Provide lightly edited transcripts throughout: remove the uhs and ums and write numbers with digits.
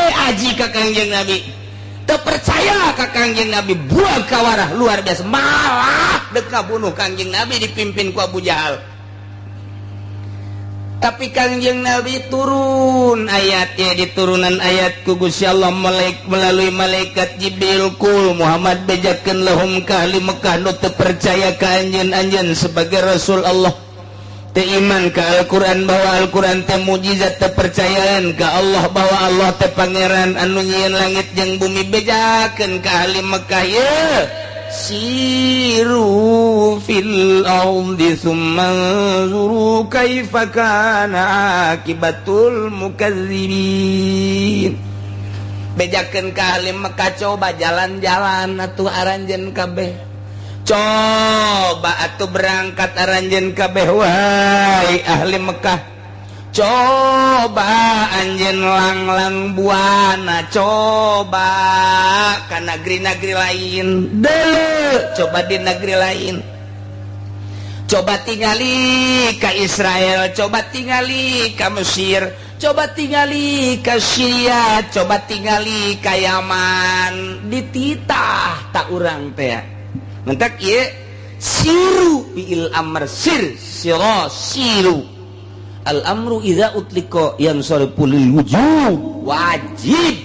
aji ka Kangjeng Nabi terpercaya ka Kangjeng Nabi buah kawarah luar biasa malah deka bunuh Kangjeng Nabi dipimpin ku Abu Jahal. Tapi Kangjeng Nabi turun ayatnya di turunan ayat ku Gusti Allah melalui malaikat Jibril kul Muhammad bejakeun lahum ka ahli Mekah nu teu percaya ka anjeun sebagai Rasul Allah teu iman ka Al-Qur'an bahwa Al-Qur'an teh mukjizat teu percayaan ka Allah bahwa Allah teh pangeran anu nyieun langit jeung bumi bejakeun ka ahli Mekah ye siru fil ardi tsumma zuru kaifa kana akibatul mukazzibin. Bejakeun ka ahli Mekah coba jalan-jalan atuh aranjeun kabeh. Coba atuh berangkat aranjeun kabeh wahai ahli Mekah. Coba anjeun langlang buana coba ka negeri-negeri lain deuleu coba di negeri lain coba tingali ka Israel coba tingali ka Mesir coba tingali ka Syria coba tingali ka Yaman dititah tak urang teh mentak ieu siru fi'il amr siru al-amru idza utliqa yansariful wujub wajib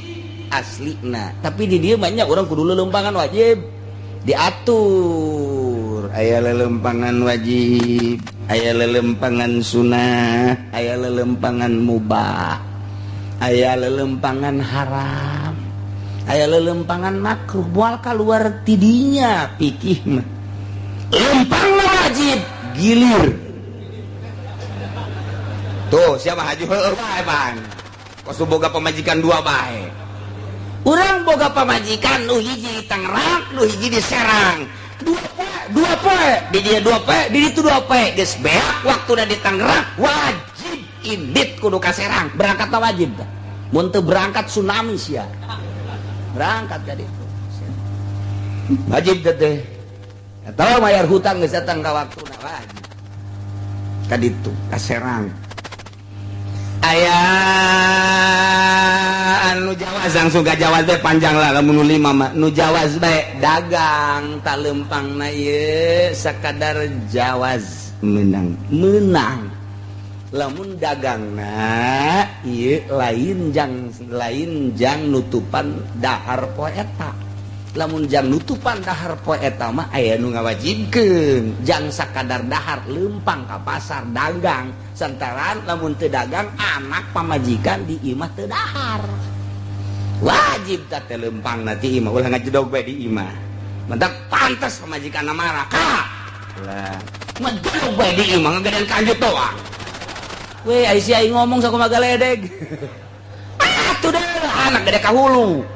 aslina tapi di dia banyak orang kudu lelempangan wajib diatur aya lelempangan wajib aya lelempangan sunnah aya lelempangan mubah aya lelempangan haram aya lelempangan makruh moal kaluar tidinya pikih mah lempang wajib gilir tuh siapa haji bae bang kosu boga pamajikan dua bae urang boga pamajikan nu hiji di Tangerang nu hiji di Serang dua poe di dia dua poe di ditu dua poe geus beak waktuna di Tangerang wajib indit kudu ka Serang berangkat wajib dah mun teu berangkat tsunami sia berangkat ka ditu wajib teh eta mayar hutang geus datang ka waktuna wajib ka ditu ka Serang. Aya anu jawaz langsung ka jawaz teh panjang lah lamun 5 mah nu jawaz bae dagang tak lempangna ieu sakadar jawaz menang lamun dagangna ieu lain jang nutupan dahar poe eta lamun jang nutupan dahar poe eta mah aya nu ngawajibkeun jang sakadar dahar lempang ka pasar dagang santaran lamun teu dagang anak pamajikan di imah teu dahar wajib teh lempangna ti imah ulah ngajedog bae di imah mentak pantes pamajikanna marah ka lah ngajedog bae di imah ngagadean kanjut doang we ai si ai ngomong sakumaha galedeg atuh deh anak gede ka hulu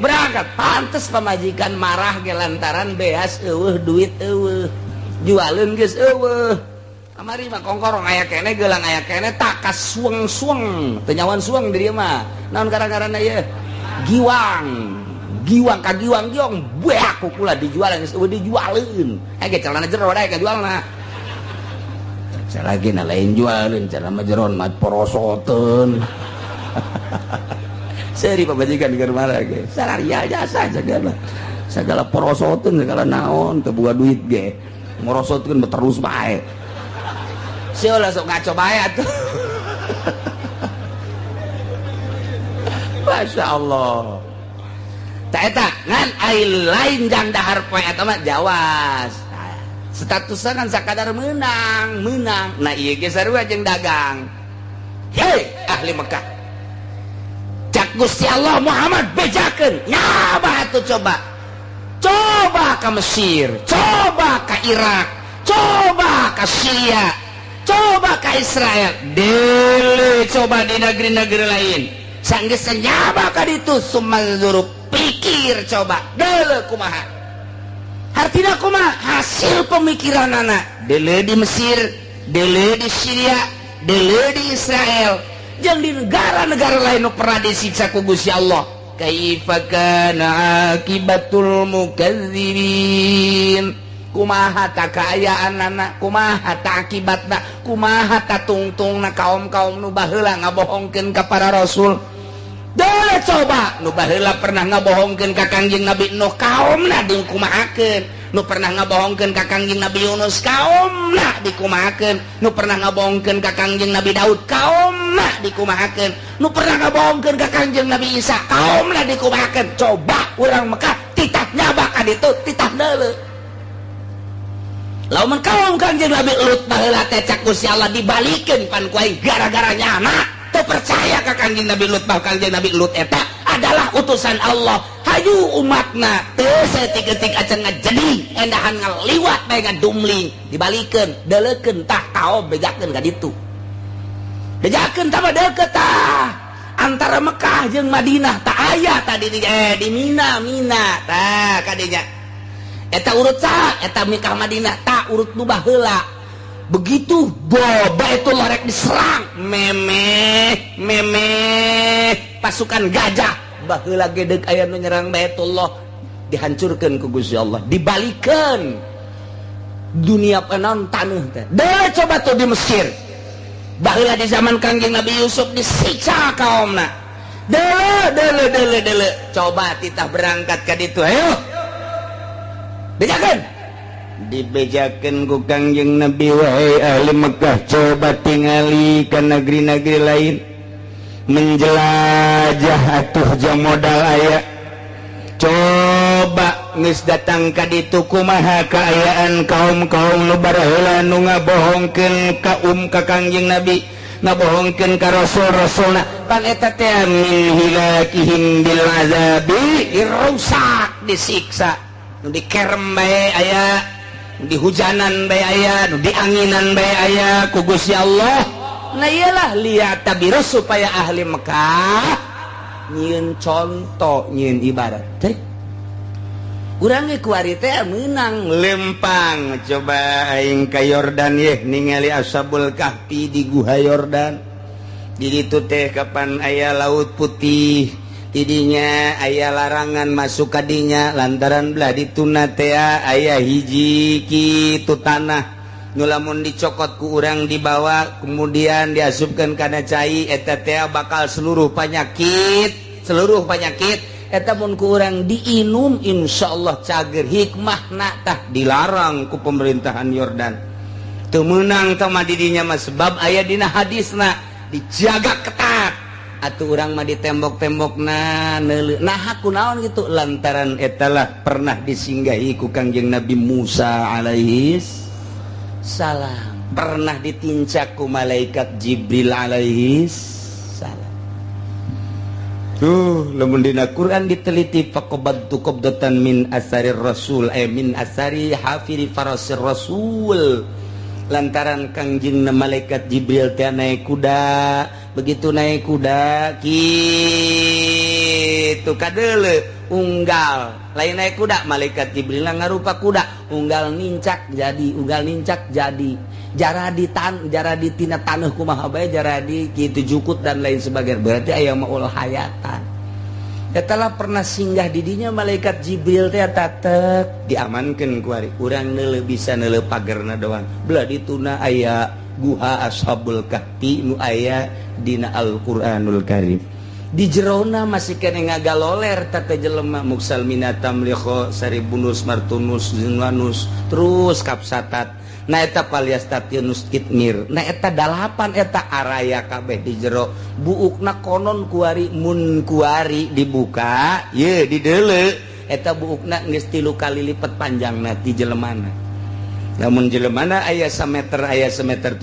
berangkat pantes pamajikan marah ge lantaran beas eueuh duit eueuh jualeun geus eueuh kamari mah kongkorong aya keneh geulang aya keneh tak kasueng-sueng teu nyawan sueng di dieu mah naon gara-garana ieu giwang ka giwang giong beak kukula dijual geus eueuh dijualeun ge calana jero dae kajualna calagina lain jualeun calana jeron mah porosoteun seri pamajikan keur marah ge salaria jasa segala porosoteun segala naon teu boga duit ge morosotkeun terus bae sia ulah sok ngaco bae atuh Masya Allah tak eta ngan ai lain jang dahar poe eta mah jawas statusna kan sakadar menang nah ieu ge sarua jeung dagang hei ahli Mekah cak Gusti Allah Muhammad bejakeun nyabah atuh coba ka Mesir coba ka Irak coba ka Syria coba ka Israel deuleu coba di negeri-negeri lain sanggeus nyabah ka ditu sumanzuru pikir coba deuleu kumaha artina kumaha hasil pemikiranana deuleu di Mesir deuleu di Syria deuleu di Israel jeung di negara-negara lain nu pernah disiksa ku Gusti Allah kaifa kana akibatul mukazzibin kumaha tak kaayaan anak kumaha tak akibatna kumaha tak tungtung na kaum-kaum nu baheula ngabohongkeun ka para rasul. Dole coba nu baheula pernah ngabohongkeun ka Kangjeng Nabi Nuh kaumna dikumahakeun, nu pernah ngabohongkeun ka Kangjeng Nabi Yunus kaumna dikumahakeun, nu pernah ngabohongkeun ka Kangjeng Nabi Daud kaumna dikumahakeun, nu pernah ngabohongkeun ka Kangjeng Nabi Isa kaumna dikumahakeun. Coba urang Mekah titah nyabak ka ditu titah deuleu. Lamun kaum Kangjeng Nabi Lut baheula teh cak Gusti Allah dibalikeun pan ku aing gara-gara nyana teu percaya ka Kangjeng Nabi Lut bahwa Kangjeng Nabi Lut eta adalah utusan Allah. Hayu umatna teu saeutik-eutik acan ngajedi endahan ngaliwat bae ngadumling dibalikeun deuleukeun tah kaom bejakeun ka ditu. Bejakeun tah mah deukeut tah antara Mekah jeung Madinah tah aya tadi di Mina tah kadinya. Eta urut sa eta Mekah Madinah tah urut nu baheula. Begitu Baitullah rek diserang memeh pasukan gajah baheula ge deuk aya nu nyerang Baitullah dihancurkeun ku Gusti Allah dibalikeun dunia penon taneuh teh. Deuleu coba tuh di Mesir baheula di zaman Kangjeng Nabi Yusuf disiksa kaumna. Deuleu coba titah berangkat ka ditu ayo bejakeun dibejakeun ku Kangjeng Nabi. Wahai ahli Mekah coba tingali ka negeri-negeri lain menjelajah atuh jang modal aya. Coba geus datang ka ditu kumaha kaayaan kaum-kaum nu baheula nu ngabohongkeun ka Kangjeng Nabi ngabohongkeun ka rasul-rasulna pan eta teh min hilakihim bil azabi dirusak disiksa nu dikerem bae aya di hujanan bae aya nu di anginan bae aya ku Gusti Allah. Nah iyalah lihat tabiru supaya ahli Mekah nyieun contoh nyieun ibarat teh urang ge kuari teh meunang lempang coba aing ka Yordan ye ningali Ashabul Kahfi di Guha Yordan di ditu teh kapan aya laut putih tidinya aya larangan masuk kadinya lantaran belah dituna teh aya hiji kitu tanah nu lamun dicokot ku urang dibawa kemudian diasupkeun kana cai eta teh bakal seluruh penyakit eta mun ku urang diinum insyaallah cager hikmahna tah dilarang ku pemerintahan Yordan teu meunang tah mah didinya mah sebab aya dina hadisna dijaga ketat atuh urang mah di tembok-tembokna neuleuh nah kunaon gitu lantaran etalah pernah disinggahi ku Kangjeng Nabi Musa alaihi salam, pernah ditincak ku malaikat Jibril alaihi salam. Tuh lamun dina Quran diteliti faqabattu qabdatan min asarir rasul min asari hafiri farasir rasul lantaran Kangjeng malaikat Jibril teh naik kuda. Begitu naik kuda kitu kadeuleu unggal lain naik kuda malaikat Jibril ngarupa kuda unggal nincak jadi jara di tina taneuh kumaha bae jara di kitu jukut dan lain sebagainya berarti aya maul hayatan eta lah pernah singgah di dinya malaikat Jibril teh tatek diamankeun ku ari urang neuleuh bisa neuleuh pagerna doang belah dituna aya Guha Ashabul Kahfi nu aya dina Al-Qur'anul Karim di jerona masih kene ngagaloler tata jelema muksal minatam likho saribunus martunus zinwanus terus kapsatat na eta paliastationus kitmir na eta dalapan eta araya kabeh di jero buukna konon kuari mun kuari dibuka ye di deuleu eta buukna geus 3 kali lipat panjangna ti jelemana namun jelemana aya sameter 70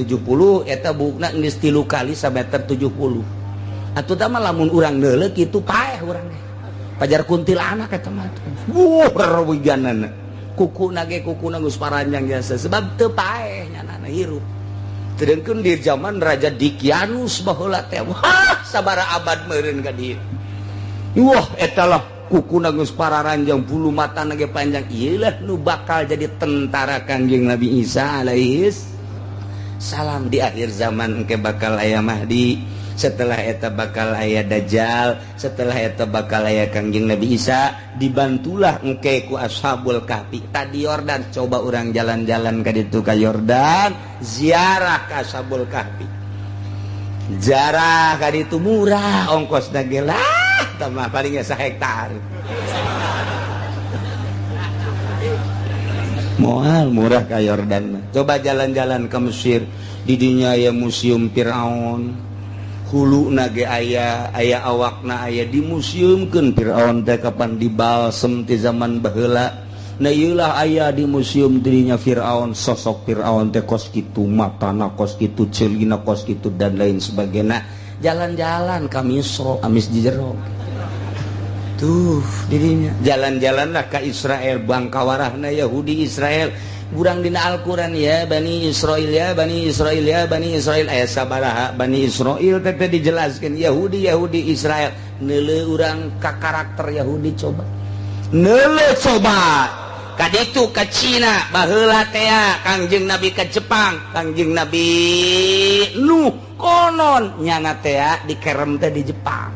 eta buukna geus 3 kali sameter 70 atuh tah mah lamun urang deuleu kitu paeh urang pajar kuntilanak eta mah rewiganana kukuna ge kukuna geus paranjang jasa sebab teu paeh nyanana hirup teudeungkeun di zaman Raja Dikianus baheula teh wah sabaraha abad meureun ka dieu wah eta lah kukuna geus pararanjang bulu matana ge panjang ieulah nu bakal jadi tentara Kangjeng Nabi Isa alaihi salam di akhir zaman engke bakal aya Mahdi setelah eta bakal aya Dajjal, setelah eta bakal aya Kangjeng Nabi Isa, dibantulah engke ku Ashabul Kahfi tadi Yordan. Coba orang jalan-jalan ka ditu ka Yordan, ziarah ka Ashabul Kahfi, ziarah ka ditu murah, ongkosna ge lah tah paling asa hektar. Moal murah ka Yordan. Coba jalan-jalan ke Mesir, di dinya aya museum Firaun. Hulu nage aya awakna aya di museumkeun Firaun teh kapan dibalsem ti zaman baheula. Na ieu lah aya di museum dirinya Firaun, sosok Firaun teh kos kitu, matana kos kitu, ceulina kos kitu dan lain sebagainya. Jalan-jalan ka Misra, amis di jero. Tuh dirinya jalan-jalan lah ke Israel, bangkawarahna Yahudi Israel. Urang dina Al-Quran ya Bani Israel ya Bani Israel ya Bani Israel aya sabaraha Bani Israel teh dijelaskeun Yahudi Israel. Neuleuh urang ka karakter Yahudi coba. Neuleuh coba kaditu ka Cina baheula teh Kangjeng Nabi ka Jepang, Kangjeng Nabi Nuh konon nyana teh dikerem teh di Jepang.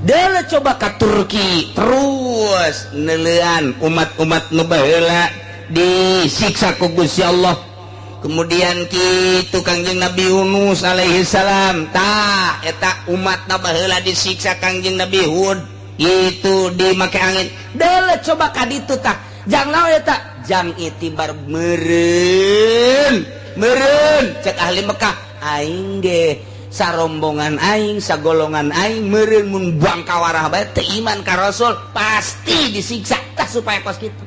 Deuleuh coba ka Turki, terus neuleuan umat-umat nu baheula disiksa ku Gusti Allah. Kemudian kitu Kangjeng Nabi Yunus alaihi salam, tah eta umatna baheula disiksa Kangjeng Nabi Hud itu dimake angin. Deuleuh coba ka ditu tah jang naon eta, jang itibar meureun cek ahli Mekah. Aing ge sarombongan aing, sagolongan aing meureun mun bangkawarah bae teu iman ka Rasul pasti disiksa tah supaya kos kitu.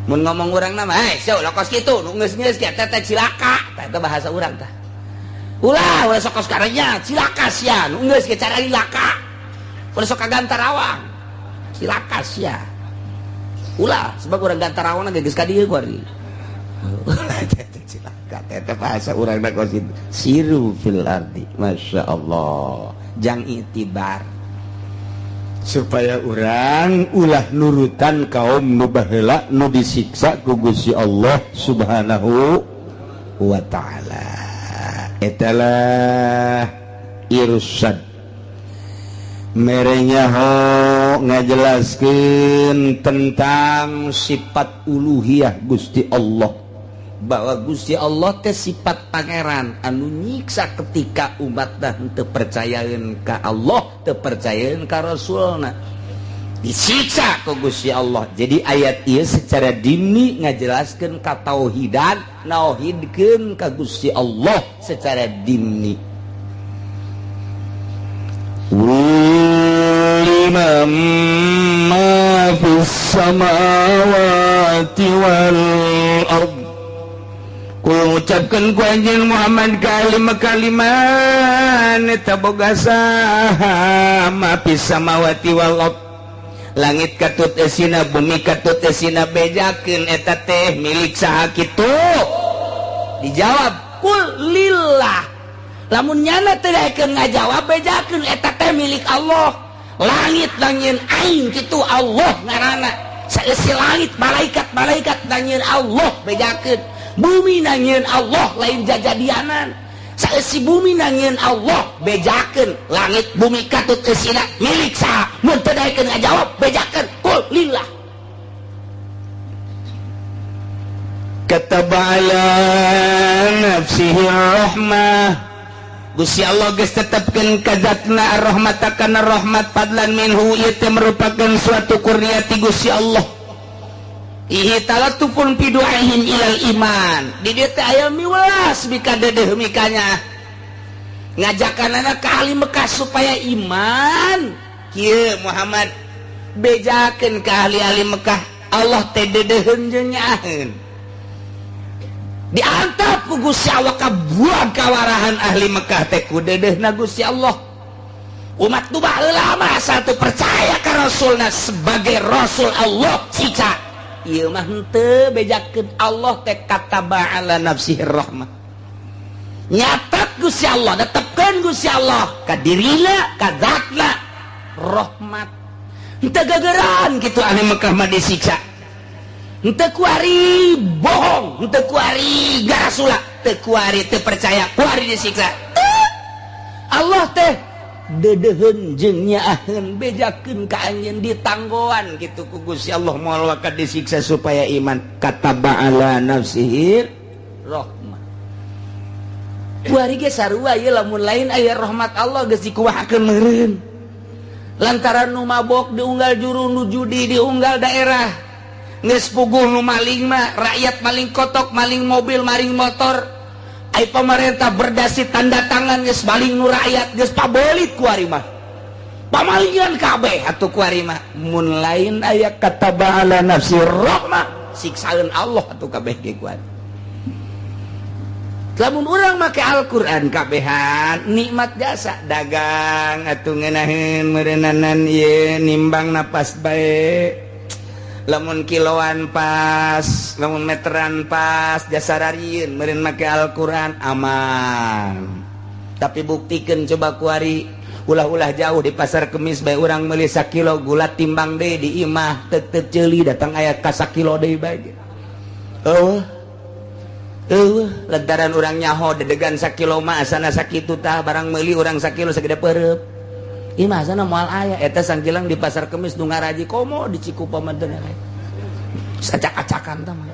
Mun ngomong urang nama, so lokos kitu, nu geus-geus kieu teh cilaka, tah bahasa urang tah. Ulah sok kos karenya, cilaka sia, nu geus kieu cara cilaka. Ulah sok ka Gantarawang. Cilaka sia. Ulah sebab urang Gantarawang geus ka dieu kuari. Cilaka teh bahasa urang da kos kitu. Siru fil ardi, masyaallah. Jang itibar. Supaya orang ulah nurutan kaum nu baheula nu disiksa ku Gusti Allah Subhanahu wa taala. Etalah irsyad merenya ho ngajelaskeun tentang sifat uluhiyah Gusti Allah, bahwa Gusti Allah teh sifat pangeran anu nyiksa ketika umatna teu percayaeun ka Allah, teu percayaeun ka Rasulna, disiksa ku Gusti Allah. Jadi ayat ieu secara dini ngajelaskeun katauhidan, nauhidkeun ka Gusti Allah secara dini. Liman ma fis samawati wal ardh, kul ngucapkeun ku anjeun Muhammad kalimat eta boga saha ma fis samawati wal ardh, langit katut esina bumi katut esina bejakeun eta teh milik saha kitu? Dijawab kul lillah. Lamun nyana teh daekeun ngajawab bejakeun eta teh milik Allah. Langit nangieun aing kitu Allah ngaranna. Saeusi langit malaikat nangieun Allah bejakeun. Bumi nangieun Allah lain jajadianan. Saeusi bumi nangieun Allah bejakeun. Langit bumi katut eusina milik saha? Mun teu daekeun ngajawab bejakeun kul lillah. Kataba ala nafsihi rahmah, Gusti Allah geus tetepkeun ka zatna ar-rahmata kana rahmat fadlan minhu, ieu teh merupakan suatu kurnia ti Gusti Allah. Ihtalatupun fi du'aihim ilal iman, di dieu teh aya miwelas bika deudeuh mikanya ngajakanana ka ahli Mekah supaya iman. Kieu Muhammad bejakeun ka ahli-ahli Mekah, Allah teh deudeuheun jeung nyaheun. Diantap ku Gusti Allah ka buang kawarahan ahli Mekah teh ku deudeuhna Gusti Allah. Umat nu baheula mah asal teu percaya ka Rasulna sebagai Rasul Allah siksa. Ieu mah henteu bejakeun Allah teh kataba ala nafsihi rahmah. Nyatat Gusti Allah, netepkeun Gusti Allah ka dirina ka zatna rahmat. Henteu gegeran kitu ahli Mekah mah disiksa. Henteu kuari bohong, henteu kuari garasula, teu kuari teu percaya, kuari disiksa. Allah teh dedehen jeung nyaaheun bejakeun ka anjeun ditanggoan kitu ku Gusti Allah moal waka disiksa supaya iman kataba ala nafsihi rahmah. Kuari ge sarua ieu lamun lain aya rahmat Allah geus dikuahakeun meureun. Lantaran nu mabok diunggal juru nu judi diunggal daerah. Geus puguh nu maling mah rakyat maling kotok, maling mobil, maling motor. Ai pemerintah berdasi tanda tangan geus maling nu rakyat geus pabelit kuari mah. Pamalingan kabeh atuh kuari mah. Mun lain aya kataba ala nafsi rahmah, siksaeun Allah atuh kabeh ge kuari. Lamun urang make Al-Qur'an kabehan nikmat jasa dagang atuh ngeunaheun meureunanan ieu nimbang napas bae. Lamun kiloan pas, lamun meteran pas jasa rarieun meureun make Al-Qur'an aman. Tapi buktikeun coba kuari ulah-ulah jauh di pasar Kemis bae urang meuli 1 kilo gula timbang deui di imah teu ceuli datang aya ka 1 kilo deui bae. Lantaran urang nyaho dedegan 1 kilo mah asana sakitu tah barang meuli urang 1 kilo sagede peureup. Ieu mah asana moal aya eta sangkilang di pasar Kemis nu ngaraji komo di Cikupa mah teh acak-acakan tah mah.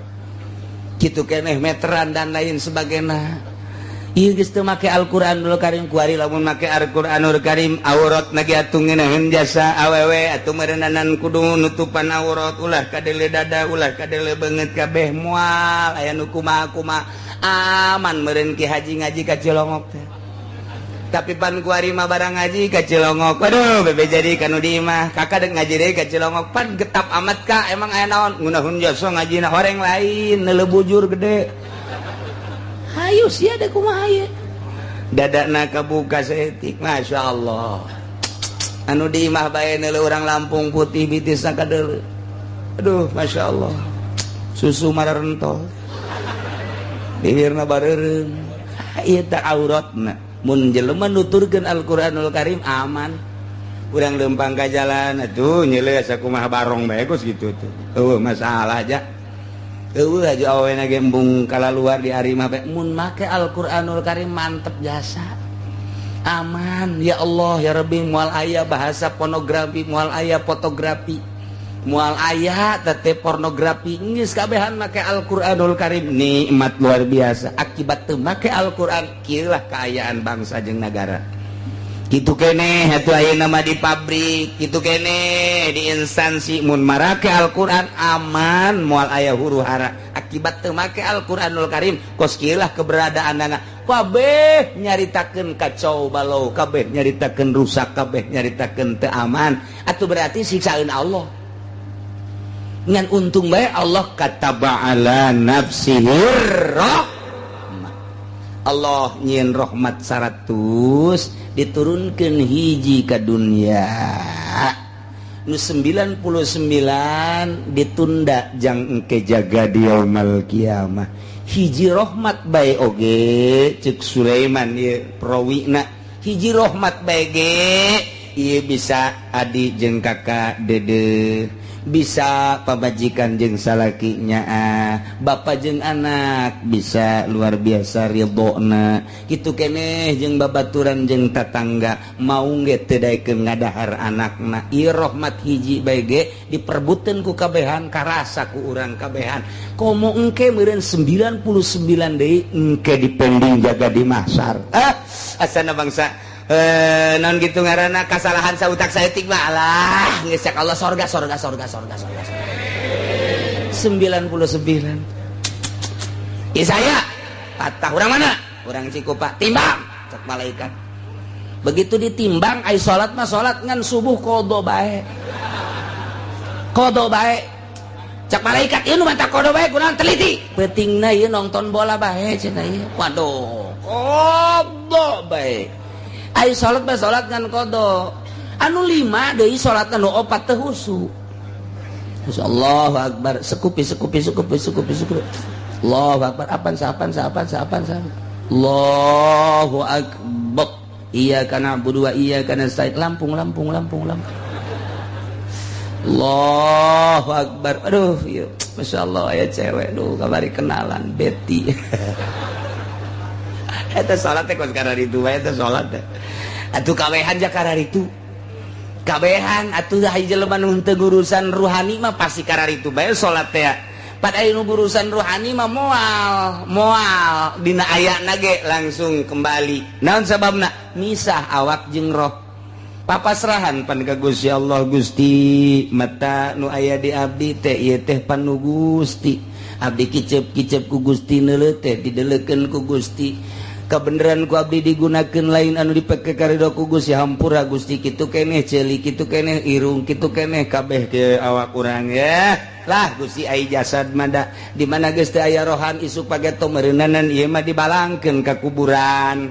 Kitu keneh meteran dan lain sebagainya. Ieu geus teu make Al-Qur'anul Karim kuari lamun make Al-Qur'anul Karim auratna ge atuh ngeunaheun jasa awewe atuh meureunanan kudu nutupan aurat ulah kadele dada ulah kadele beungeut kabeh moal aya nu kumaha-kumaha aman meureun ki haji ngaji ka Cilongok teh. Tapi pan kuari mah barang ngaji ka Cilongok aduh bebe jadi kanu di imah kakak deuk ngaji deui ka Cilongok pan getap amat ka emang aya naon ngunahun jasa ngajina horeng lain neuleuh bujur gede. Hayu sia da kumaha ieu. Dadana kabuka saeutik masyaallah. Anu di imah bae neuleuh urang Lampung putih bitis sakadeuleu. Aduh masyaallah. Susu mararentol. Bibirna bareureum. Ieu teh auratna. Mun jelema nuturkeun Al-Qur'anul Karim aman. Urang leumpang ka jalan atuh nyeuleuh sakumaha barong bae geus kitu tuh. Eueuh masalah aja. Eueuh aja awena ge embung kalaluar di ari mah mun make Al-Qur'anul Karim mantep jasa. Aman ya Allah ya Rabbi moal aya bahasa pornografi, moal aya fotografi, moal aya teh pornografi geus kabehan make Al-Qur'anul Karim nikmat luar biasa. Akibat teu make Al-Qur'an kieu lah kaayaan bangsa jeung nagara. Kitu keneh atuh ayeuna mah di pabrik, kitu keneh di instansi mun marake Al-Qur'an aman moal aya huru-hara. Akibat teu make Al-Qur'anul Karim kos kieu lah keberadaanna kabeh nyaritakeun kacau balau, kabeh nyaritakeun rusak, kabeh nyaritakeun teu aman. Atuh berarti siksaeun Allah. Ngan untung bae Allah kataba ala nafsihi Allah nyieun rahmat 100 diturunkeun hiji ka dunya nu 99 ditunda jang engke jaga di yaumul kiamah. Hiji rahmat bae oge ceuk Sulaiman ieu prawina hiji rahmat bae ge ieu bisa adi jeung kakak dede bisa pabajikan jeung salakinya bapak jeung anak bisa luar biasa ridona kitu keneh jeung babaturan jeung tatangga mau ge teu daekeun ngadahar anakna. Ieu rahmat hiji bae ge diperbutkeun ku kabehan karasa ku urang kabehan komo engke meureun 99 deui engke dipending jaga di mahsyar. Asana bangsa non gitu ngaranna kasalahan sautak saeutik mah alah geus cek Allah sorga 99 saya patah urang mana urang Cikupa timbang cek malaikat begitu ditimbang ai salat mah salat ngan subuh qada bae cek malaikat ieu nu mata qada bae kunaon teliti peutingna ieu nonton bola bae cenah ieu waduh qada bae ai salat bae salat ngan qada anu 5 deui salat anu 4 teh husu. Allahu akbar sekupi Allahu akbar apan Allahu akbar iyyaka na'budu wa iyyaka nasta'in lampung Allahu akbar aduh ieu masyaallah aya cewek duh kabari kenalan Betty eta salat teh kos kana ditu bae eta salat teh atuh kawehan jakara itu kabehan atuh hai jelema nu teu urusan ruhani mah pasti karar itu bae salat teh pada anu urusan ruhani mah moal dina ayana ge langsung kembali naon sababna misah awak jeung roh papasrahan pan ka Gusti Allah Gusti mata nu aya di abdi teh ieu teh panu Gusti abdi kicep-kicep ku Gusti neuleuh teh didelekeun ku Gusti kebenaran ku abdi digunakeun lain anu dipake karidho ku Gusti hampura Gusti kitu keneh ceuli kitu keneh irung kitu keneh kabeh ke awak urang ya lah Gusti ai jasad mada di mana geus teu aya rohan isuk pageto meureunanan ieu mah dibalangkeun ka kuburan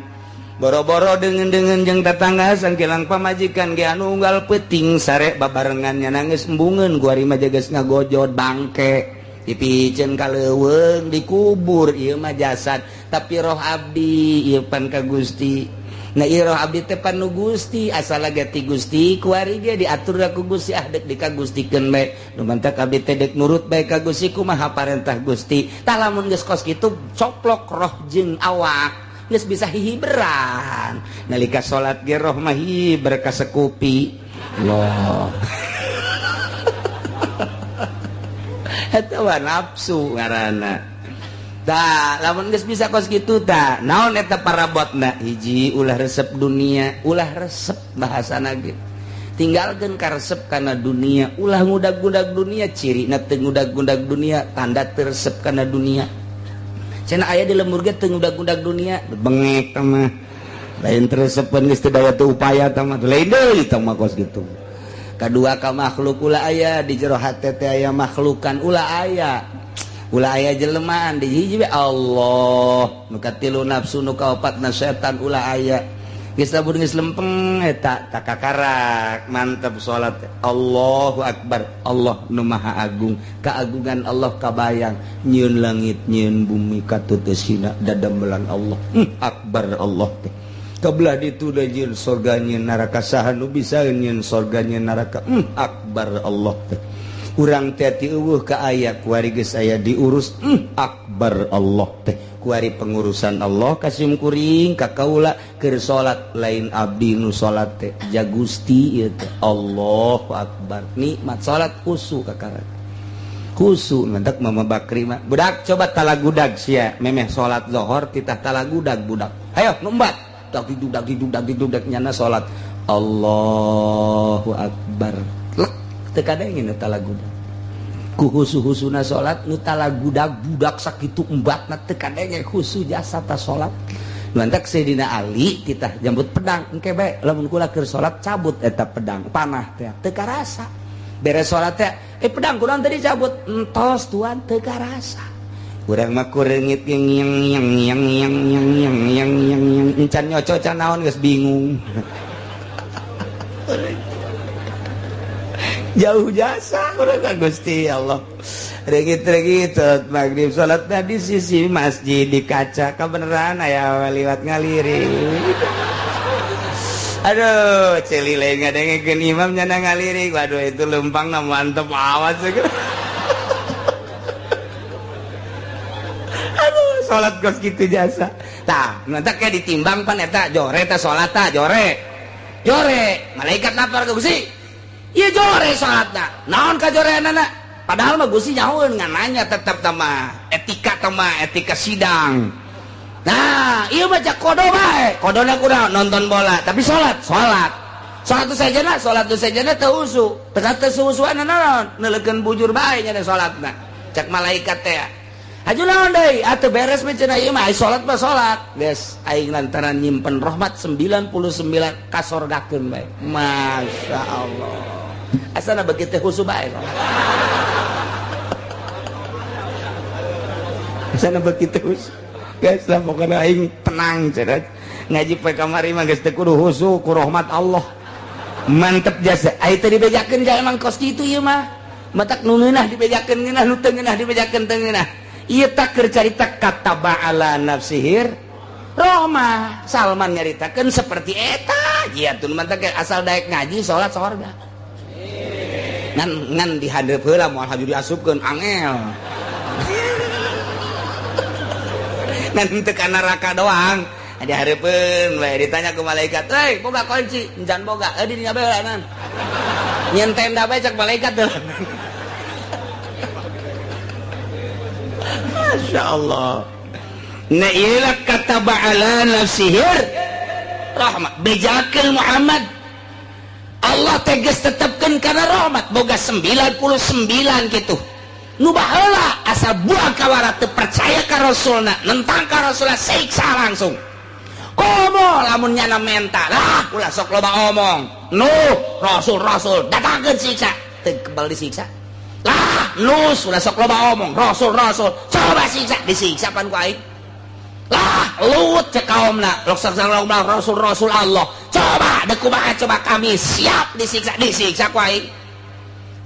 boro-boro deungeun-deungeun jeung tetangga sangkilang pamajikan ge anu unggal peuting sare babarengannya nangis embungeun ku ari mah geus ngagojod bangke dipicen kaleuweung dikubur ieu mah jasad tapi roh abdi ieu pan ka Gusti nah ieu roh abdi teh panu Gusti asal lagi ti Gusti kuari ge diatur ku Gusti dek dikagustikeun bae nu mantak abdi teh dek nurut bae ka Gusti kumaha parentah Gusti tah lamun geus kos kitu coplok roh jeung awak geus bisa hihiberan nalika salat ge roh mah hiber ka sekupi Allah eta mah nafsu ngaranna tah lamun geus bisa kos kitu tah naon eta parabotna hiji ulah resep dunia ulah resep bahasana ge tinggalkeun karesep kana dunia ulah ngudag-ngudag dunia cirina teu ngudag-ngudag dunia tanda teu resep kana dunia cenah aya di lembur ge teu ngudag-ngudag dunia bengek tah mah lain teresepeun geus teu daya teu upaya tah mah lain deui tah mah kos kitu kadua ka makhluk ulah aya di jero hate teh aya makhlukan ulah aya jelemaan di hiji Allah nu katilu nafsu nu kaopatna setan ulah aya geus lamun geus lempeng eta takakarak mantep salat Allahu akbar Allah nu maha agung kaagungan Allah kabayang nyieun langit nyieun bumi katuteusina dadamelan Allah akbar Allah teh kabelah ditu da jieun sorga nyieun neraka saha nu bisa nyieun sorga nyieun neraka akbar Allah teh urang teh ti eueuh ka aya kuari geus aya diurus akbar Allah teh kuari pengurusan Allah kasim kuring ka kaula keur salat lain abdi nu salat teh ja Gusti ieu teh Allahu akbar nikmat salat khusu kakara khusu mentek Mama Bakri mah budak coba talagudag sia memeh salat zuhur titah talagudag budak ayo numbat dag nyana salat Allahu akbar lek teu kadengin talagudag ku husu-husuna salat nu talagudag budak sakitu embatna teu kadenge husu jasa ta salat mantak Sayyidina Ali kita jambut pedang engke bae lamun kula keur salat cabut eta pedang panah teh teu karasa beres salat teh pedang kunaon tadi cabut entos tuan teu karasa urang mah kureungit yang encan nyococan naon geus bingung jauh jasa urang ka Gusti Allah regit maghrib salatna di sisi masjid di kaca kabeneran aya liwat ngaliring aduh celi lain ngadengekeun imam nyana ngaliring waduh itu lempang na mantep awas salat kos kitu jasa tah nanti kayak ditimbang pan eta jore tah salat tah jore malaikat lapar ke Gusti ieu jore salatna naon ka joreanana padahal mah Gusti nyahoeun ngananya tetep tama etika sidang nah ieu mah cak kodo bae kodona kunaon nonton bola tapi salat tu sajana teu usu teu susu-susuan naon neulekeun bujur bae nya salatna cak malaikat teh aju naon deui atuh beres mah cenah ieu mah salat mah salat geus aing lantaran nyimpen rahmat 99 kasorgakeun bae masyaallah asana begitu husu bae asana begitu husu geus lah pokona aing tenang cenah ngaji poe kamari mah geus teu kudu husu ku rahmat Allah mantep jasa ai teh dibejakeun ka emang kos kitu ieu mah matak nu ngeunah dibejakeun ngeunah nu teu ngeunah dibejakeun teu ngeunah ieu tak keur carita kataba ala nafsihir Roma Salman nyaritakeun seperti eta jiatun mantak asal daek ngaji salat sorga ngan dihandeup heula moal haju diasupkeun angel ngan teu ka neraka doang dihareupeun we ditanya ku malaikat, boga kunci encan boga di dinya beulah nyen tenda bae cek malaikat teh. Masyaallah. Na ieu kataba ala nafsihi rahmat bejakeun Muhammad. Allah tegas tetepkeun kana rahmat boga 99 kitu. Nu baheula asa buah kawara teu percaya ka rasulna, nentang ka rasulna siksa langsung. Komo lamun nyana menta lah ulah sok loba omong. Rasul datangkeun siksa, teu kebal disiksa. Lah ulah sok loba omong. Rasul coba siksa, disiksa pan ku aing. Lah Lut cek kaumna Rasul Allah coba deku kumaha coba kami siap disiksa ku aing.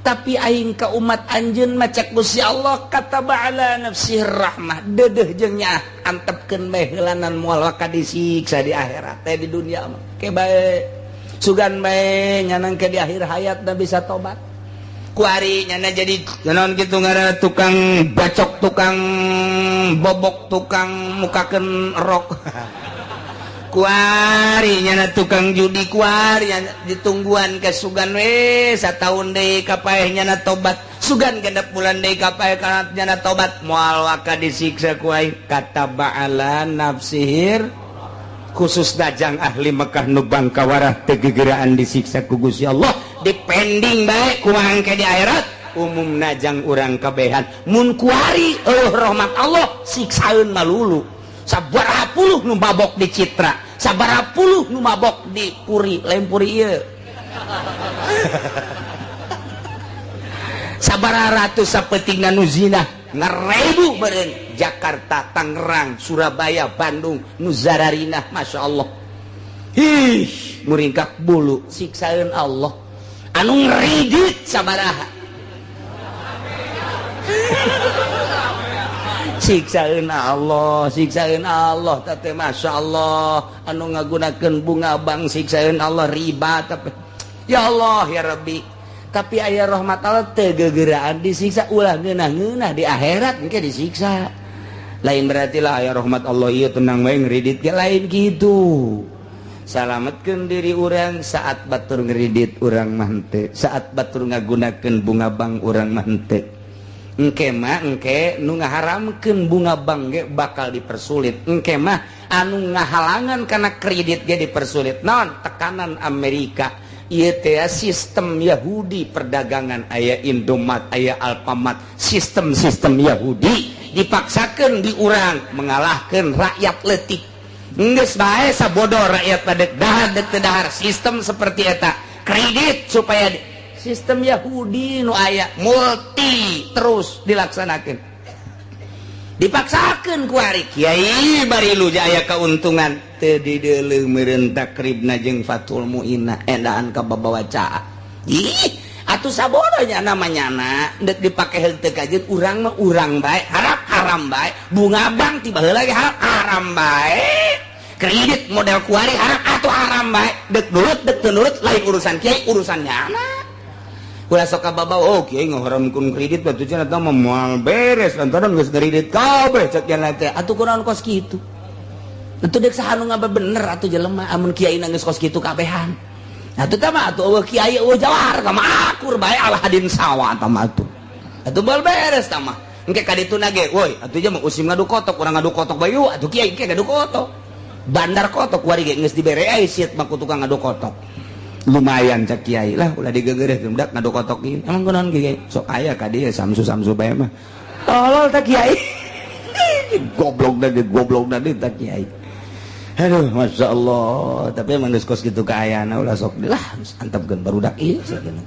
Tapi aing ka umat anjeun mah cek Gusti Allah kataba ala nafsi rahmah deudeuh jeung nya antepkeun bae heulanan moal ka disiksa di akhirat teh di dunia mah ke bae sugan bae nyanang ke di akhir hayatna bisa tobat ku ari nyana jadi naon kitu ngaranna tukang bacok tukang bobok tukang mukakeun rok kuari nyana tukang judi kuari ditungguan ke sugan we sataun deui kapaeh nyana tobat sugan genep bulan deui kapaeh kana nyana tobat moal waka disiksa ku aing kataba ala nafsihir khusus dajang ahli Mekah nu bangkawarah teu gegeraan disiksa ku Gusti Allah dipending bae kumaha ke di akhirat umum najang urang kabehan mun kuari rahmat Allah siksaeun malulu sabaraha puluh nu mabok di Citra sabaraha puluh nu mabok di Puri lain Puri ieu sabaraha ratus sapetingna nu zina ngarebu beureun Jakarta Tangerang Surabaya Bandung nu zararinah masyaallah muringkak bulu siksaeun Allah anu ngridit sabaraha siksaeun Allah teh masyaallah anu ngagunakeun bunga bang siksaeun Allah riba tapi ya Allah ya Rabbi tapi aya rahmat Allah teu gegeraan disiksa ulah ngeunah-ngeunah di akhirat engke disiksa lain berarti lah aya rahmat Allah ieu tenang bae ngridit ge lain kitu salametkeun diri urang saat batur ngridit urang mah henteu saat batur ngagunakeun bunga bang urang mah henteu engke mah engke nu ngaharamkeun bunga bang ge bakal dipersulit engke mah anu ngahalangan kana kredit ge dipersulit naon tekanan Amerika ieu teh sistem Yahudi perdagangan aya Indomaret aya Alfamart sistem Yahudi dipaksakeun di urang mengalahkeun rakyat leutik geus bae sabodoh rakyat padek dahar sistem seperti eta kredit supaya sistem Yahudi nu aya multi terus dilaksanakan dipaksakan ku ari kiai bari lu aya keuntungan teu dideuleuh meureun takribna jeung Fathul Muinah endaan ka babawacaa atuh sabodoh nya namanyana deuk dipake henteu kajeun urang mah urang bae harap haram bae bunga bank tiba heula ge haram bae kredit model kuari harap atuh haram bae deuk nurut lain urusan kiai urusan nyana ulah sok kababaw kiai ngaharamkeun kredit batu cenah teh moal beres lantaran geus kredit kabeh cek cenah teh atuh kunaon kos kitu atuh deuk saha nu ngaba bener atuh jelema amun kiai geus kos kitu kabehan atuh teh mah atuh eueuh kiai eueuh jawar ka mah akur bae al hadin sawa tah mah atuh bal beres tah mah engke ka dituna ge woi atuh je mah usim ngadu kotok urang ngadu kotok bae yuk atuh kiai engke ngadu kotok bandar kotok kuari ge geus dibere ai siet mah ku tukang ngadu kotok lumayan cak kiai lah ulah digegereh budak ngadu kotok ieu emang kunaon kiai sok aya ka dieu samsu bae mah tolol tah kiai goblok tadi tah kiai aduh masyaallah tapi emang geus kos kitu kaayana ulah sok lah antepkeun barudak ieu sakeun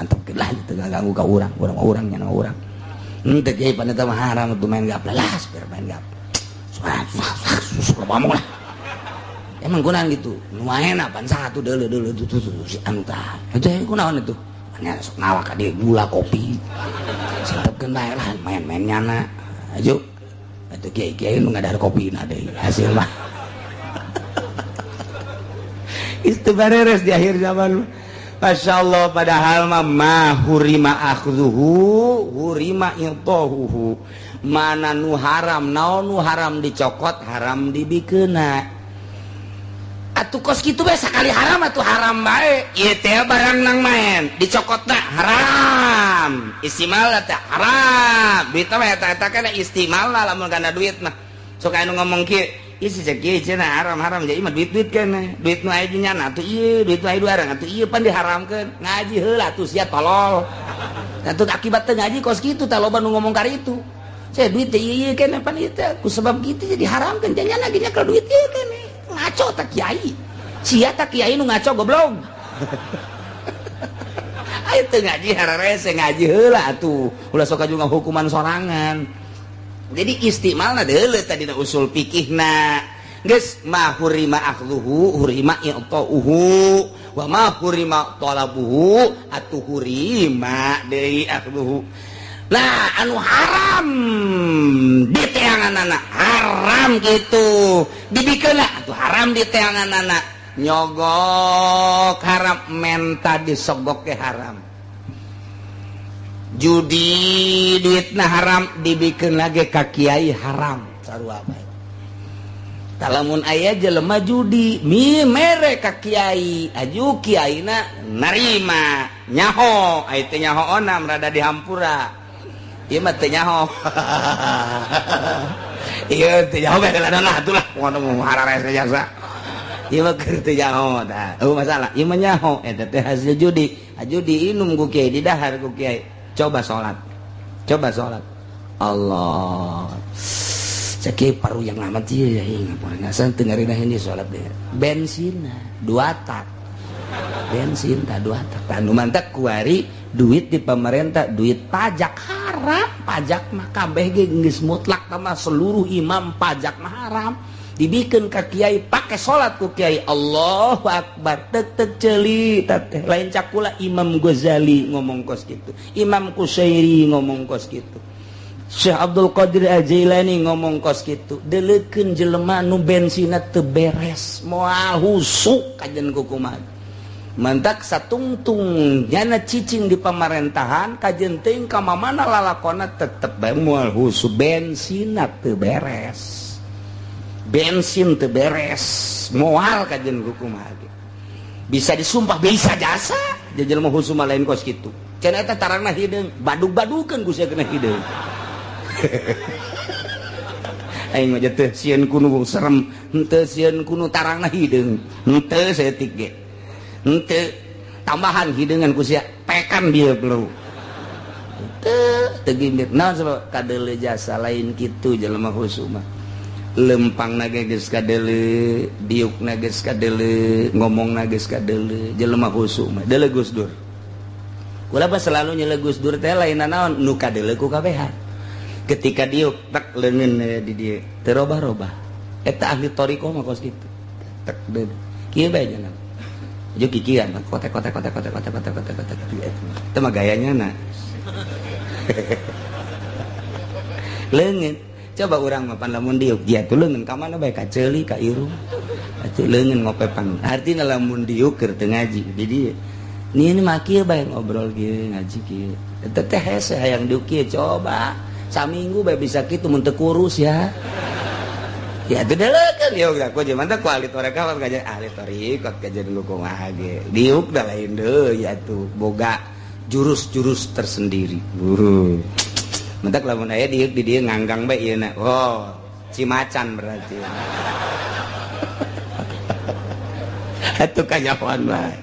antepkeun lah teu ganggu ka urang nya urang teh kiai paneta mah haram tuh main gap lah biar main gap ngomong lah emang kunaon gitu lumayan apaan satu deuleu tuh si anu tah eta kunaon itu nya sok ngawak ka dieu gula kopi santepkeun bae lah main-main nyana ajo atuh kiai nu ngadahar kopina deui hasil mah itu beres di akhir zaman Masya Allah, padahal mah hurima akhdhuhu hurima intahuhu, mana nu haram naon nu haram dicokot haram dibikeuna. Atuh kos kitu bae sakali haram atuh haram bae. Ieu teh barang nang main dicokotna haram, istimal teh haram, duit mah eta kana istimal lamun kana duit mah sok anu ngomong kieu isi cek cenah haram-haram jadi mah duit-duit kan duit nu aya di nyana atuh ieu duit nu aya duarang atuh ieu pan diharamkeun ngaji heula atuh sia tolol atuh akibat teu ngaji kos kitu tah loba nu ngomong karitu saya duit teh ieu keneh pan ieu teh ku sebab kitu jadi haramkeun jangan lagi nya kalau duit ieu keneh ngaco tak kiai sia tak kiai nu ngaco goblok ayo teu ngaji hararese ngaji heula atuh ulah sok juga hukuman sorangan. Jadi istimalna deuleu tadi usul fikihna geus ma hurima akhdhuhu hurima i'ta'uhu wa ma hurima talabuhu atuh hurima deui akhdhuhu. Nah anu haram di teanganana haram gitu dibikeuna atuh haram di teanganana nyogok haram menta disogok ke haram. Judi duitna haram dibikeun lagi ka kiai haram sarua bae. Talamun aya jelema judi mi mere ka kiai aju kiaina narima nyaho aya teh nyaho onam rada dihampura. Ieu mah teu nyaho. Ieu teu nyaho bae ladana atulah ngono hararese jasa. Ieu mah keur teu nyaho tah. Masalah ieu mah nyaho eta teh hasil judi. Judi inum ku kiai didahar ku kiai. Coba sholat Allah cek paru yang amat dia ya ngasan tengarin ini sholat deh bensin 2 tak bensin tak 2 tak anu mantak kuari duit di pemerintah duit pajak haram pajak mah kabeh ge geus mutlak sama seluruh imam pajak mah haram dibikin ka kiai pakai sholat ku kiai Allahu Akbar tek ceuli teh lain cakula Imam Ghazali ngomong kos gitu Imam Qusairi ngomong kos gitu Syekh Abdul Qadir Al-Jailani ngomong kos gitu deleukeun jelema nu bensina teu beres moal husuk kajen kukumaha mantak satungtung nyana cicing di pemerintahan kajen teuing ka mamana lalakona tetep bae moal husuk bensina teu beres bensin teu beres moal kajen kukumaha bisa disumpah bisa jasa jeung mah husum lain kos kitu cenah eta tarangna hideung badug-badukeun ku sia kena hideung aing mah teh sieun kuno serem henteu sieun kuno tarangna hideung henteu saeutik ge henteu tambahan hideungan ku sia pekan bieu belum teu gimbir naon sabab kadeuleu jasa lain kitu jelema husum mah lempang nage geus kadeuleu diuk nage geus kadeuleu ngomong nage geus kadeuleu jelema husuk mah deuleu Gus Dur kula mah selalu nyele Gus Dur teh lainna naon nu kadeuleu ku kabehan ketika diuk tak leungeun di dieu teu robah-robah eta ahli thariqah mah kos kitu tak deul kieu bae cenah jeung kikian kotek teh mah gayanya leungeun coba urang mah pan lamun diuk dia tuh leungeun ka mana bae ka ceuli ka irung atuh leungeun ngopepan artina lamun diuk keur teu ngaji di dieu ini mah kieu bae ngobrol kieu ngaji kieu eta teh hese hayang diuk kieu coba saminggu bae bisa kitu mun teu kurus ya teu deulekeun diuk da ku jeung mantep ku ahli thariqah ka ahli thariqah ka dulu kumaha ge diuk da lain deui atuh boga jurus-jurus tersendiri mentak lamun aya diuk di dieu nganggang bae ieu na. Oh, cimacan berarti. Atuh kanyahoan bae.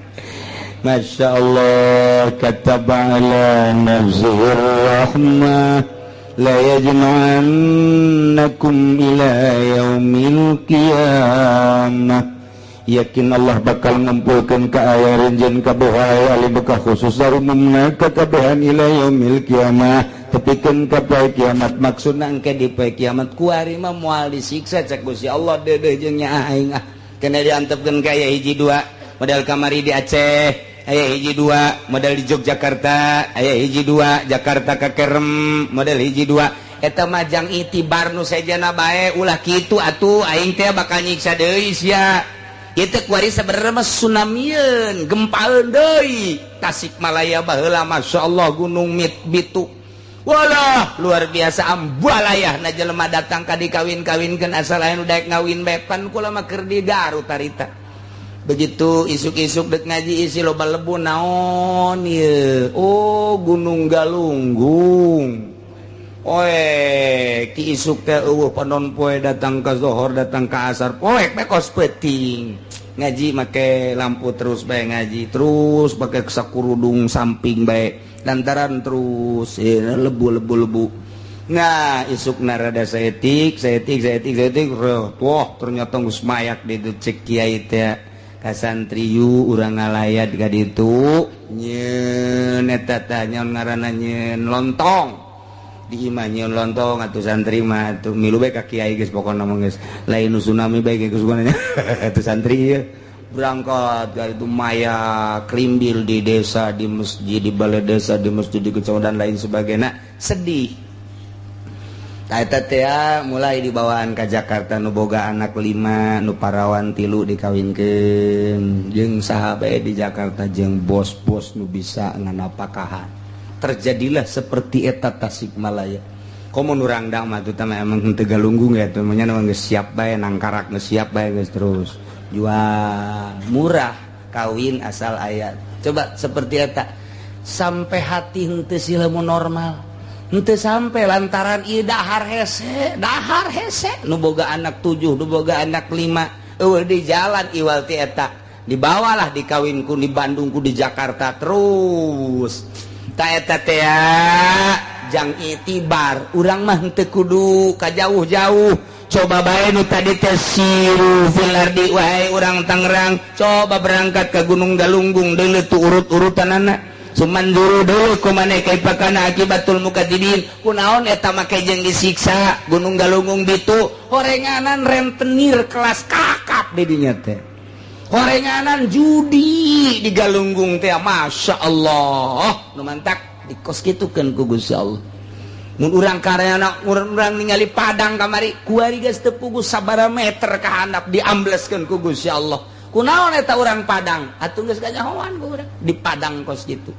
Masyaallah kataba ala nafsihir rahmah la yajma'annakum ila yaumil qiyamah. Yakin Allah bakal ngumpulkeun ka aya renjeun kabeh ahli bekah khusus umumna katabehan ila yaumil qiyamah tepikeun ka poe kiamat maksudna engke di poe kiamat kuari mah moal disiksa cek Gusti Allah deudeuh jeung nya aing kena diantepkeun ka aya hiji 2 modal kamari di Aceh aya hiji 2 modal di Yogyakarta aya hiji 2 Jakarta ka Kerem modal hiji 2 eta mah jang itibar nu sajana bae ulah kitu atuh aing teh bakal nyiksa deui sia kita kuari sebenarnya tsunamian gempaeun deui Tasikmalaya baheula Masya Allah gunung Bitu walah luar biasa ambalayahna jelema datang ka dikawin-kawinkeun asal aya nu daek ngawin bepan kula mah keur di Garut tarita begitu isuk-isuk dek ngaji isi loba lebu naon ieu oh Gunung Galunggung ki isuk teh eueuh panon poe datang ka zohor datang ka asar poek bae kos peuting ngaji make lampu terus bae ngaji terus pakai sakurudung samping bae lantaran terus lebu nah isukna rada saeutik wah ternyata geus mayak di cek kiai teh ka santriyu urang ngalayat ka ditu nyeun eta teh nyaon ngaranna nyeun lontong di imah nyeun lontong atuh santri mah atuh milu bae ka kiai geus pokona mah geus lain nu tsunami bae geus gunanya atuh santri berangkat ka itu maya krimbil di desa di masjid di balai desa di masjid di kecamatan lain sebagainya sedih eta teh mulai dibawaan ka Jakarta nu boga anak 5 nu parawan 3 dikawinkeun jeung saha bae di Jakarta jeung bos-bos nu bisa nganapakahan terjadilah seperti eta Tasikmalaya komo nu rangdang mah teh emang henteu galunggung ya teh nya geus siap bae nangkarak geus siap bae geus terus jual murah kawin asal aya coba seperti eta sampai hati henteu sileun normal henteu sampai lantaran ieu dahar hese nu boga anak 7 nu boga anak 5 eueuh di jalan iwal ti eta dibawalah dikawinku di Bandungku di Jakarta terus ta eta teh jang itibar urang mah henteu kudu ka jauh-jauh coba bae nu tadi teh siru filardi wae urang Tangerang coba berangkat ke Gunung Galunggung deuleu tu urut-urutanana cuman dulu kumaneh kaipakana akibatul mukadzibin kunaon eta make jeung disiksa Gunung Galunggung Bitu horenganan rentenir kelas kakap di dinya teh horenganan judi di Galunggung teh Masya Allah nu mantak dikos kitukeun ku Gusti Allah mun urang karyana urang ningali padang kamari kuari geus teu puguh sabaraha meter ka handap diambleskeun ku Gusti Allah kunaon eta urang Padang atuh geus ganyahoan ku urang di Padang kos kitu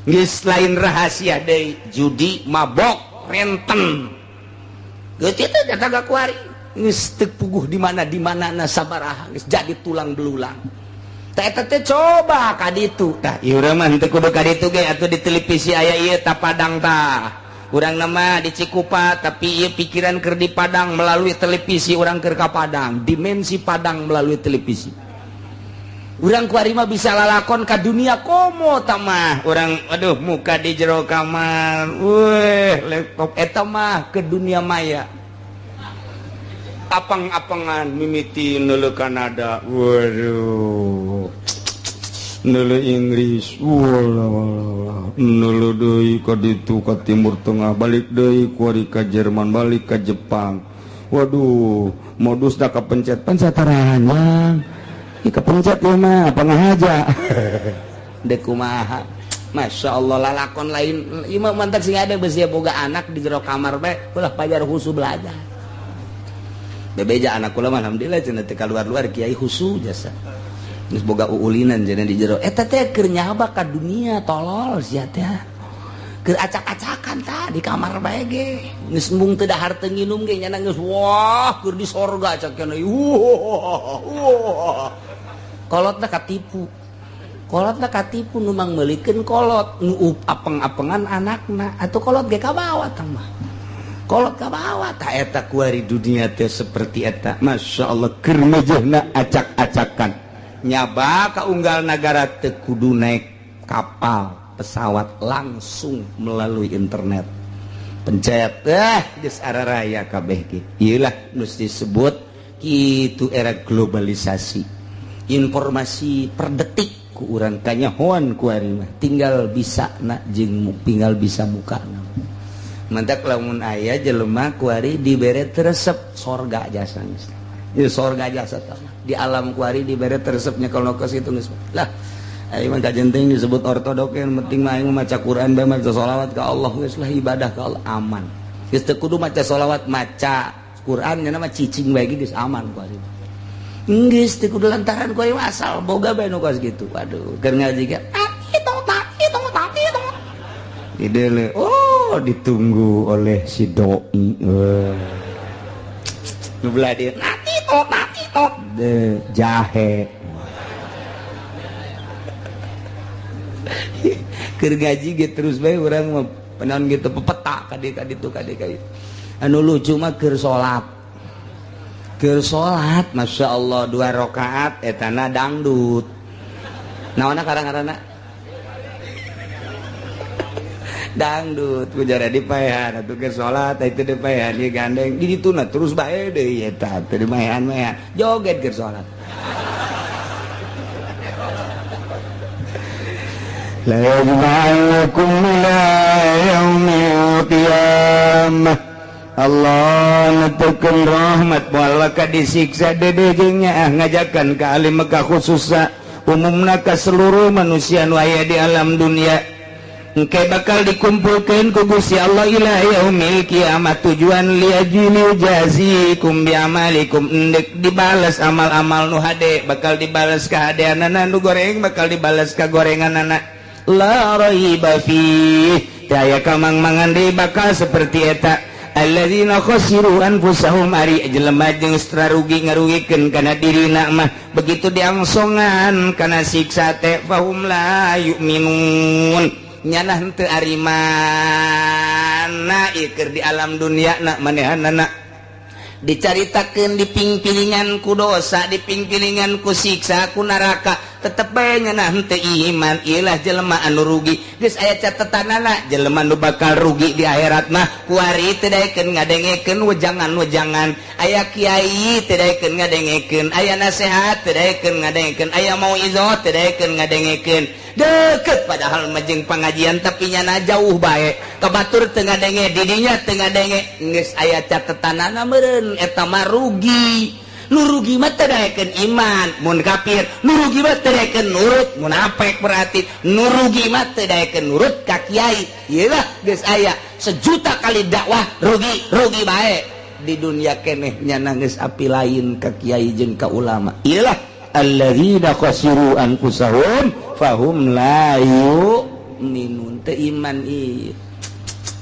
geus lain rahasia deui judi mabok renten geus kitu jataga kuari geus teu puguh di mana-na sabaraha geus jadi tulang belulang tah eta teh coba ka ditu tah ieu urang mah henteu kudu ka ditu ge atuh di televisi aya ieu tah Padang tah urang nama di Cikupa tapi ieu pikiran keur di Padang melalui televisi urang keur ka Padang dimensi Padang melalui televisi urang kuari mah bisa lalakon ka dunia komo tamah urang aduh muka di jero kamar weh laptop eta mah ke dunia maya apang-apangan mimiti neuleuh Kanada waduh neuleuh Inggris walah neuleuh deui ka ditu ka Timur Tengah balik deui kuari ka Jerman balik ka Jepang waduh modus da kapencet-pencet taranya kepencet ya mah pengahaja dek kumaha Masya Allah lalakon lain imam mantak sing ada besia boga anak di jero kamar bae ulah pajar husu belajar bebeja anak kula mah alhamdulillah cenah teh kaluar-luar kiai husu jasa geus boga uulinan cenah di jero eta teh keur nyaba ka dunia tolol sia teh keur acak-acakan tah di kamar bae ge geus embung teu dahar teu nginum ge nya geus wah keur di sorga cak kana kolotna katipu nu mang meulikeun kolot nu apeng-apengan anakna atuh kolot ge ka bawah tah mah kolot ka bawah tah eta kuari dunia teh seperti eta Masya Allah keur mejehna acak-acakan nyaba ka unggal nagara teu kudu naik kapal pesawat langsung melalui internet pencet geus araraya kabeh ge ieu lah nu disebut kitu era globalisasi informasi per detik ku urang kanyahoan ku ari mah tinggal bisa na jeung tinggal bisa mukana mantak lamun aya jelema ku ari dibere resep sorga jasa geus ieu sorga jasa tah di alam ku ari dibere resepnya kalau kos itu geus lah ai mah kajenting disebut ortodok yang penting mah aing maca Quran bae maca sholawat ka Allah geus lah ibadah ka Allah aman geus teu kudu maca sholawat maca Quran nya mah cicing bae geus aman ku ari geus teu kudu lantaran ku asal boga bae nu kos gitu. Waduh, keur ngaji kan itu Idele, oh ditunggu oleh si doi. Nubelah dia, nanti tot, jahe. Keur ngaji gitu terus bae urang mah penaon gitu pepeta kaditu. Anu lucu mah keur salat. Keur salat, Masya Allah 2 rakaat etana dangdut. Naonna karang-karana? Dangdut kujara dipaehan atuh keur salat itu dipaehan ieu gandeng di dituna terus bae deui eta teu dimaehan joget keur salat. La yajma'ukum ila yaumil qiyamah. Allah netekeun rahmat moal waka disiksa dedegengnya ngajakan ka alim ka khususna umumna ka seluruh manusia nu aya di alam dunia. Engke bakal dikumpulkeun ku Gusti Allah ila yaumil kiamat tujuan liajili jazikum bi amalikum endek dibales amal-amal nu hade bakal dibales ka hadeanana nu goreng bakal dibales ka gorenganana la raiba fi daya kamang-mangan deui bakal seperti eta alladzina khasiru anfusahum ari jelema jeung rugi ngarugikeun kana dirina mah begitu diangsongan kana siksa teh fahum la yu'minun nyana henteu arimana ikeur di alam dunia na manehanana dicaritakeun dipingpilingan ku dosa dipingpilingan ku siksa ku neraka tetep bae nyana henteu iman ieulah jelema anu rugi geus aya catetanana jelema nu bakal rugi di akhirat mah ku ari teu daekeun ngadengekeun wejangan-wejangan aya kiai teu daekeun ngadengekeun aya nasihat teu daekeun ngadengekeun aya mauizah teu daekeun ngadengekeun deket padahal majeng pengajian tapi nyana jauh bae kabatur teu ngadenge didinya teu ngadenge geus aya catetanana meureun eta mah rugi nu rugi mah teu daekeun iman mun kafir nu rugi mah teu daekeun nurut munafik berarti nu rugi mah teu daekeun nurut ka kiai ieulah geus aya sejuta kali dakwah rugi bae di dunia keneh nyana geus api lain ka kiai jeung ka ulama ieulah alladzina khasiru anfusahum fahum la yu'minun teu iman ieu.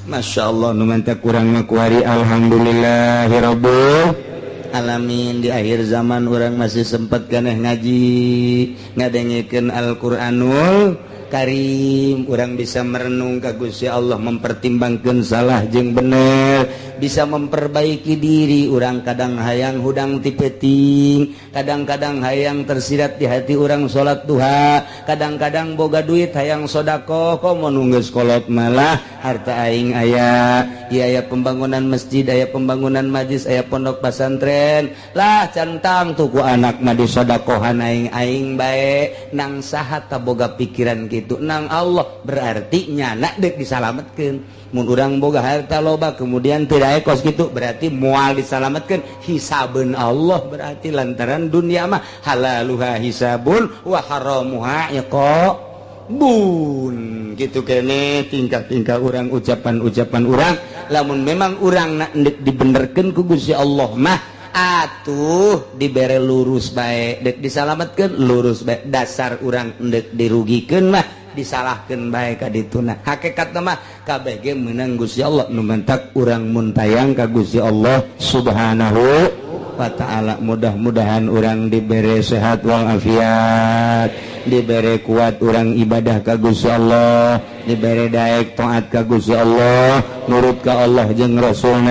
Masya Allah nu mantap kurang mah kuari alhamdulillahirabbil alamin di akhir zaman orang masih sempat keneh ngaji ngadengekeun Al-Qur'anul Karim urang bisa merenung ka Gusti Allah mempertimbangkeun salah jeung bener bisa memperbaiki diri urang kadang hayang hudang ti peuting kadang-kadang hayang tersirat di hati urang salat duha kadang-kadang boga duit hayang sedekah komo nu geus kolot malah harta aing aya aya pembangunan masjid aya pembangunan majlis aya pondok pesantren lah cantang tuku anak mah disedekahan aing bae nang saha ta boga pikiran kitu nang Allah berarti nyana deuk disalametkeun mun urang boga harta loba kemudian tidak ekos gitu berarti moal disalametkeun hisabeun Allah berarti lantaran dunia mah halaluha hisabun wa haramuha iqabun gitu kene tingkah-tingkah urang ucapan-ucapan urang lamun memang urang nak dibenerkeun ku Gusti Allah mah atuh dibere lurus bae dek disalametkeun lurus bae dasar urang dek dirugikeun mah disalahkeun bae ka dituna hakikatna mah kabeh ge meunang Gusti Allah nu mentak urang mun tayang ka Gusti Allah subhanahu wa ta'ala mudah-mudahan urang dibere sehat wal afiat dibere kuat urang ibadah ka Gusti Allah dibere daek taat ka Gusti Allah nurut ka Allah jeung Rasulna